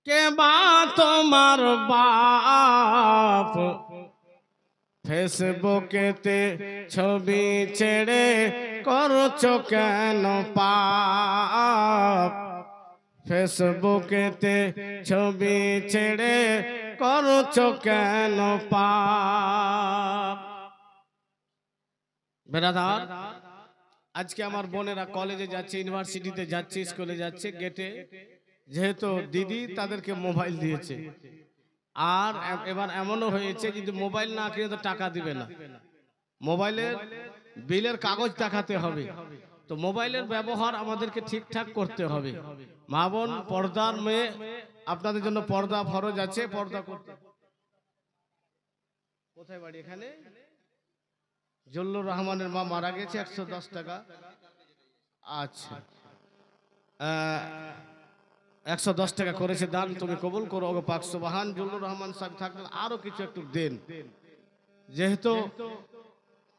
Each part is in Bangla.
কে বা তোমার বাপ ফেসবুকেতে ছবি ছেড়ে করছো কেন পাপ ফেসবুকেতে ছবি ছেড়ে করছো কেন পাপ। বেরাদার, আজকে আমার বোনেরা কলেজে যাচ্ছে, ইউনিভার্সিটিতে যাচ্ছে, স্কুলে যাচ্ছে, গেটে যেহেতু দিদি তাদেরকে মোবাইল দিয়েছে, আর এবার এমনও হয়েছে যদি মোবাইল না কিনে তো টাকা দিবে না, মোবাইলের বিলের কাগজ দেখাতে হবে। তো মোবাইলের ব্যবহার আমাদেরকে ঠিকঠাক করতে হবে। মা বোন, পর্দার মেয়ে, আপনাদের জন্য পর্দা ফরজ আছে, পর্দা করতে। কোথায় বাড়ি? এখানে জল্লুর রহমানের মা মারা গেছে, 110 টাকা। আচ্ছা, 110 টাকা করেছে দান, তুমি কবুল করো ওগো পাক সুবহান। জল্লুর রহমান সাহেব থাকলে আরো কিছু একটু দেন, যেহেতু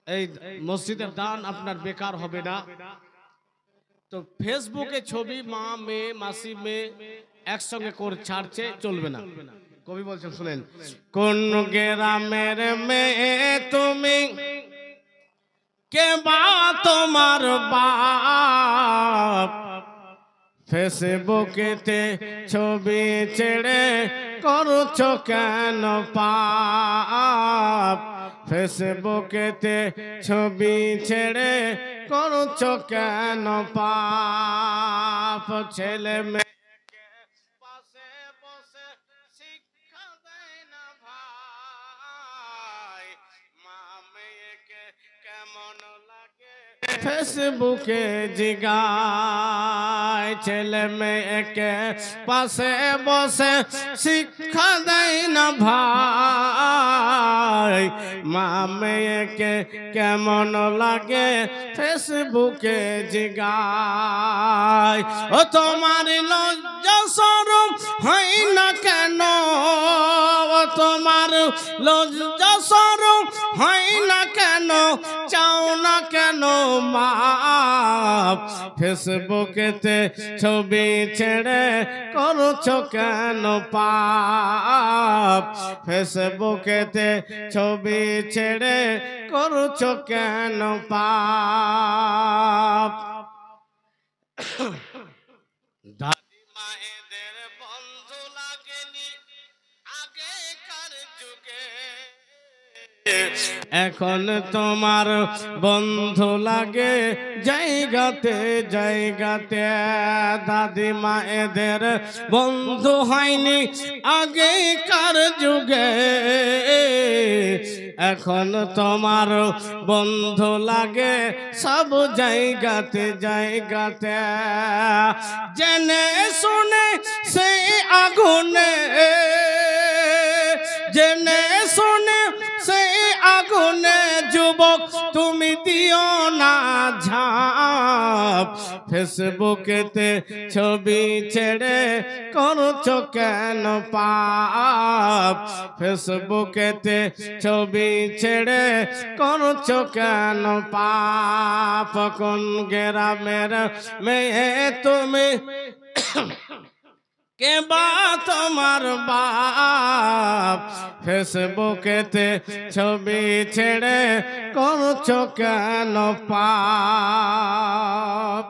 এই মসজিদের দান আপনার বেকার হবে না। তো ফেসবুকে ছবি মা মেয়ে মাসি মেয়ে একসঙ্গে করে ছাড়ছে, চলবে না। কবি বলছেন শুনেন, কোন গ্রামের মেয়ে তুমি, কে বা তোমার বাপ ফেসবুকেতে ছবি ছেড়ে করছো কেন পাপ ফেসবুকেতে ছবি ছেড়ে করছো কেন পাপ। ছেলে মেয়েকে পাশে বসে শিক্ষা দেয় না ভাই, মা মেয়েকে কেমন লাগে ফেসবুকে জিগায়। ছেলে মেয়েকে পাশে বসে শিক্ষা দেয় না ভাই, মা মেয়েকে কেমন লাগে ফেসবুকে জিগায়। ও তোমার লজ্জা শরম হয় না কেন, ও তোমার লজ্জা শরম হয় না কেন, চাও না কেন মাপ ফেসবুকেতে ছবি ছেড়ে করছো কেন পাপ ফেসবুকেতে ছবি ছেড়ে করছো কেন পাপ। দাদি মায়েদের বন্ধু লাগেনি আগেকার যুগে, এখন তোমার বন্ধু লাগে জায়গাতে জায়গাতে। দাদি মায়েদের বন্ধু হয়নি আগেকার যুগে, এখন তোমার বন্ধু লাগে সব জায়গাতে জায়গাতে। জেনে শুনে সেই আগুনে, জেনে শুনে সেই আগুনে যুবক তুমি দিও না ঝাঁপ ফেসবুকেতে ছবি ছেড়ে করছো কেন পাপ ফেসবুকেতে ছবি ছেড়ে করছো কেন পাপ। কোন গ্রামের মেয়ে তুমি, কে বা তোমার বাপ ফেসবুকেতে ছবি ছেড়ে করছো কেন পাপ।